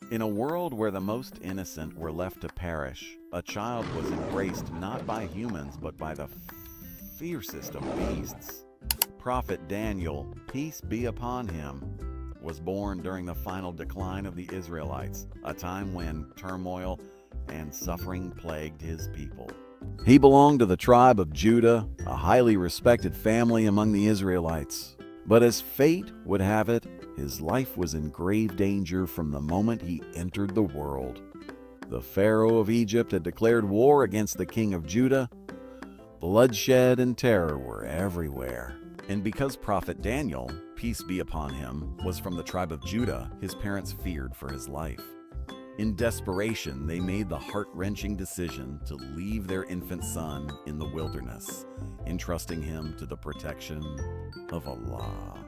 In a world where the most innocent were left to perish, a child was embraced not by humans but by the fiercest of beasts. Prophet Daniel, peace be upon him, was born during the final decline of the Israelites, a time when turmoil and suffering plagued his people. He belonged to the tribe of Judah, a highly respected family among the Israelites. But as fate would have it, his life was in grave danger from the moment he entered the world. The Pharaoh of Egypt had declared war against the king of Judah. Bloodshed and terror were everywhere. And because Prophet Daniel, peace be upon him, was from the tribe of Judah, his parents feared for his life. In desperation, they made the heart-wrenching decision to leave their infant son in the wilderness, entrusting him to the protection of Allah.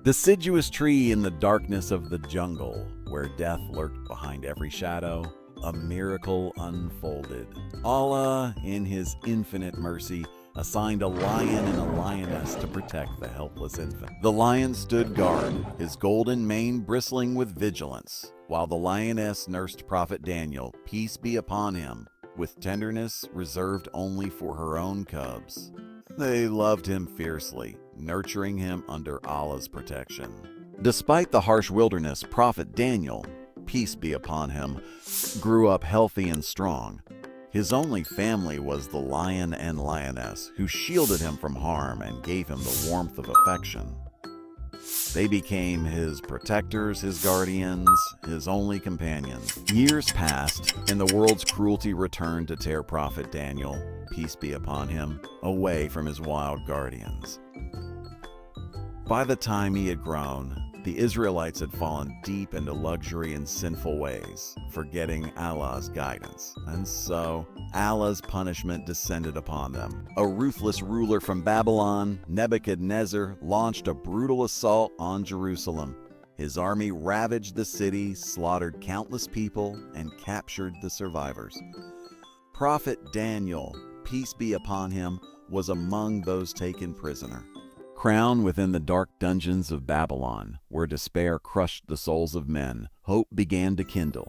Deciduous tree in the darkness of the jungle, where death lurked behind every shadow, a miracle unfolded. Allah, in his infinite mercy, assigned a lion and a lioness to protect the helpless infant. The lion stood guard, his golden mane bristling with vigilance, while the lioness nursed Prophet Daniel, peace be upon him, with tenderness reserved only for her own cubs. They loved him fiercely, nurturing him under Allah's protection. Despite the harsh wilderness, Prophet Daniel, peace be upon him, grew up healthy and strong. His only family was the lion and lioness, who shielded him from harm and gave him the warmth of affection. They became his protectors, his guardians, his only companions. Years passed, and the world's cruelty returned to tear Prophet Daniel, peace be upon him, away from his wild guardians. By the time he had grown, the Israelites had fallen deep into luxury and sinful ways, forgetting Allah's guidance. And so, Allah's punishment descended upon them. A ruthless ruler from Babylon, Nebuchadnezzar, launched a brutal assault on Jerusalem. His army ravaged the city, slaughtered countless people, and captured the survivors. Prophet Daniel, peace be upon him, was among those taken prisoner. Crowned within the dark dungeons of Babylon, where despair crushed the souls of men, hope began to kindle.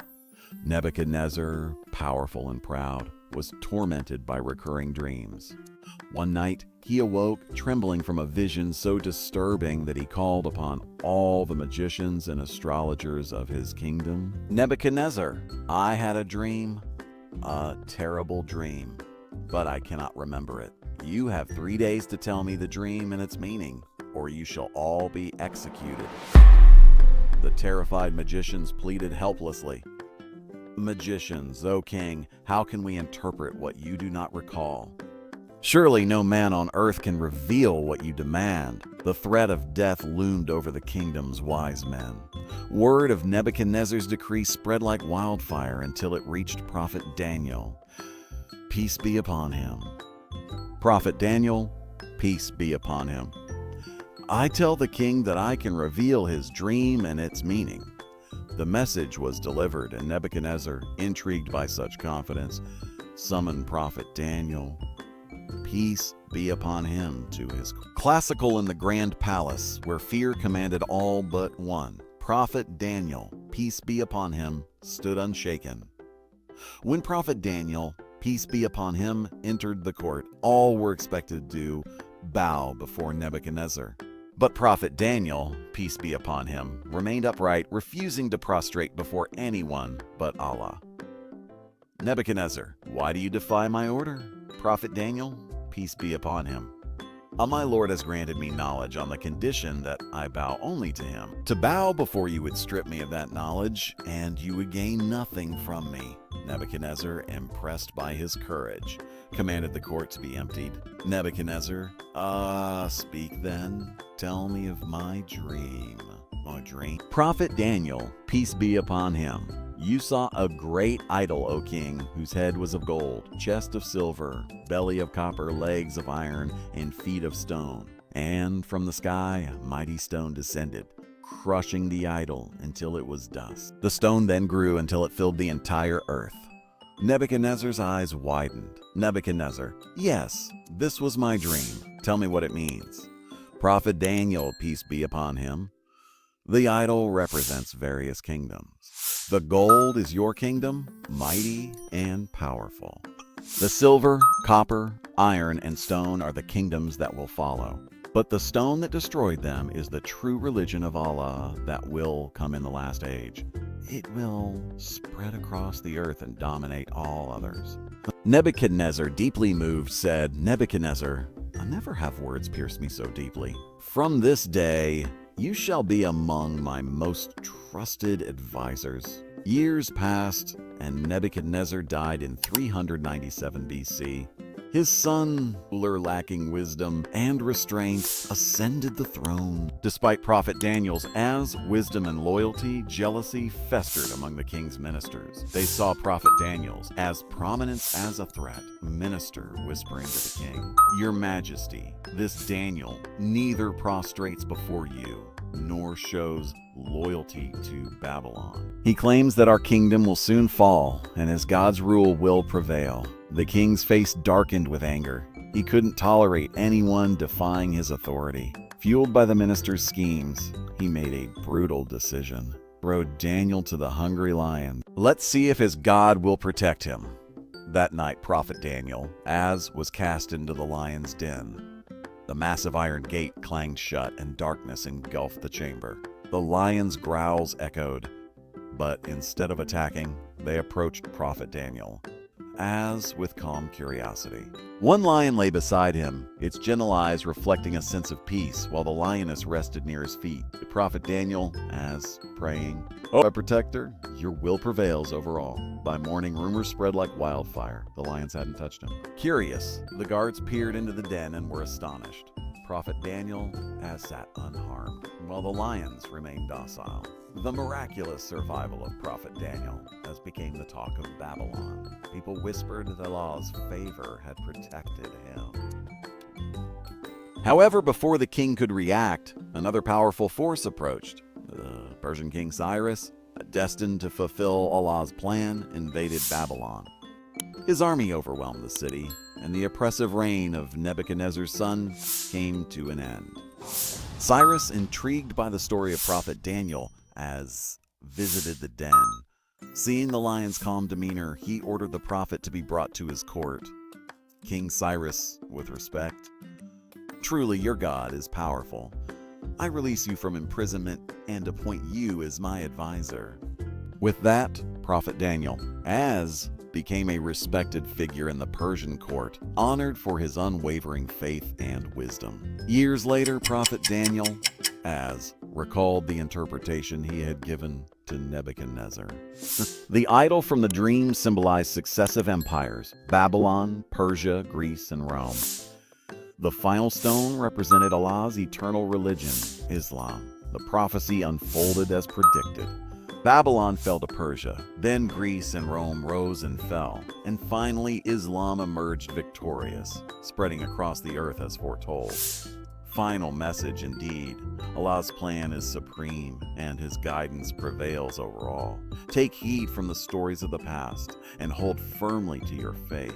Nebuchadnezzar, powerful and proud, was tormented by recurring dreams. One night, he awoke, trembling from a vision so disturbing that he called upon all the magicians and astrologers of his kingdom. Nebuchadnezzar, I had a dream, a terrible dream, but I cannot remember it. You have 3 days to tell me the dream and its meaning, or you shall all be executed. The terrified magicians pleaded helplessly. Magicians, O king, how can we interpret what you do not recall? Surely no man on earth can reveal what you demand. The threat of death loomed over the kingdom's wise men. Word of Nebuchadnezzar's decree spread like wildfire until it reached Prophet Daniel. Peace be upon him. Prophet Daniel, peace be upon him. I tell the king that I can reveal his dream and its meaning. The message was delivered, and Nebuchadnezzar, intrigued by such confidence, summoned Prophet Daniel, peace be upon him, to his classical in the grand palace, where fear commanded all but one. Prophet Daniel, peace be upon him, stood unshaken. When Prophet Daniel, peace be upon him, entered the court, all were expected to bow before Nebuchadnezzar. But Prophet Daniel, peace be upon him, remained upright, refusing to prostrate before anyone but Allah. Nebuchadnezzar, why do you defy my order? Prophet Daniel, peace be upon him. My Lord has granted me knowledge on the condition that I bow only to him. To bow before you would strip me of that knowledge, and you would gain nothing from me. Nebuchadnezzar, impressed by his courage, commanded the court to be emptied. Nebuchadnezzar, speak then. Tell me of my dream. My dream. Prophet Daniel, peace be upon him. You saw a great idol, O king, whose head was of gold, chest of silver, belly of copper, legs of iron, and feet of stone. And from the sky a mighty stone descended, crushing the idol until it was dust. The stone then grew until it filled the entire earth. Nebuchadnezzar's eyes widened. Nebuchadnezzar, yes, this was my dream. Tell me what it means. Prophet Daniel, peace be upon him. The idol represents various kingdoms. The gold is your kingdom, mighty and powerful. The silver, copper, iron, and stone are the kingdoms that will follow. But the stone that destroyed them is the true religion of Allah that will come in the last age. It will spread across the earth and dominate all others. Nebuchadnezzar, deeply moved, said, Nebuchadnezzar, I never have words pierce me so deeply. From this day, you shall be among my most trusted advisors. Years passed, and Nebuchadnezzar died in 397 BC. His son, ruler lacking wisdom and restraint, ascended the throne. Despite Prophet Daniel's wisdom and loyalty, jealousy festered among the king's ministers. They saw Prophet Daniel's as prominence as a threat. Minister whispering to the king, Your Majesty, this Daniel neither prostrates before you nor shows loyalty to Babylon. He claims that our kingdom will soon fall, and as God's rule will prevail. The king's face darkened with anger. He couldn't tolerate anyone defying his authority. Fueled by the minister's schemes, he made a brutal decision. Throw Daniel to the hungry lion. Let's see if his God will protect him. That night, Prophet Daniel, was cast into the lion's den. The massive iron gate clanged shut, and darkness engulfed the chamber. The lion's growls echoed, but instead of attacking, they approached Prophet Daniel, with calm curiosity. One lion lay beside him, its gentle eyes reflecting a sense of peace, while the lioness rested near his feet. The Prophet Daniel, praying, O protector, your will prevails over all. By morning, rumors spread like wildfire. The lions hadn't touched him. Curious, the guards peered into the den and were astonished. Prophet Daniel sat unharmed, while the lions remained docile. The miraculous survival of Prophet Daniel became the talk of Babylon. People whispered that Allah's favor had protected him. However, before the king could react, another powerful force approached. The Persian king Cyrus, destined to fulfill Allah's plan, invaded Babylon. His army overwhelmed the city, and the oppressive reign of Nebuchadnezzar's son came to an end. Cyrus, intrigued by the story of Prophet Daniel, visited the den. Seeing the lion's calm demeanor, he ordered the prophet to be brought to his court. King Cyrus, with respect, Truly your God is powerful. I release you from imprisonment and appoint you as my advisor. With that, Prophet Daniel, became a respected figure in the Persian court, honored for his unwavering faith and wisdom. Years later, Prophet Daniel, recalled the interpretation he had given to Nebuchadnezzar. The idol from the dream symbolized successive empires: Babylon, Persia, Greece, and Rome. The final stone represented Allah's eternal religion, Islam. The prophecy unfolded as predicted. Babylon fell to Persia, then Greece and Rome rose and fell, and finally Islam emerged victorious, spreading across the earth as foretold. Final message indeed. Allah's plan is supreme, and his guidance prevails over all. Take heed from the stories of the past, and hold firmly to your faith.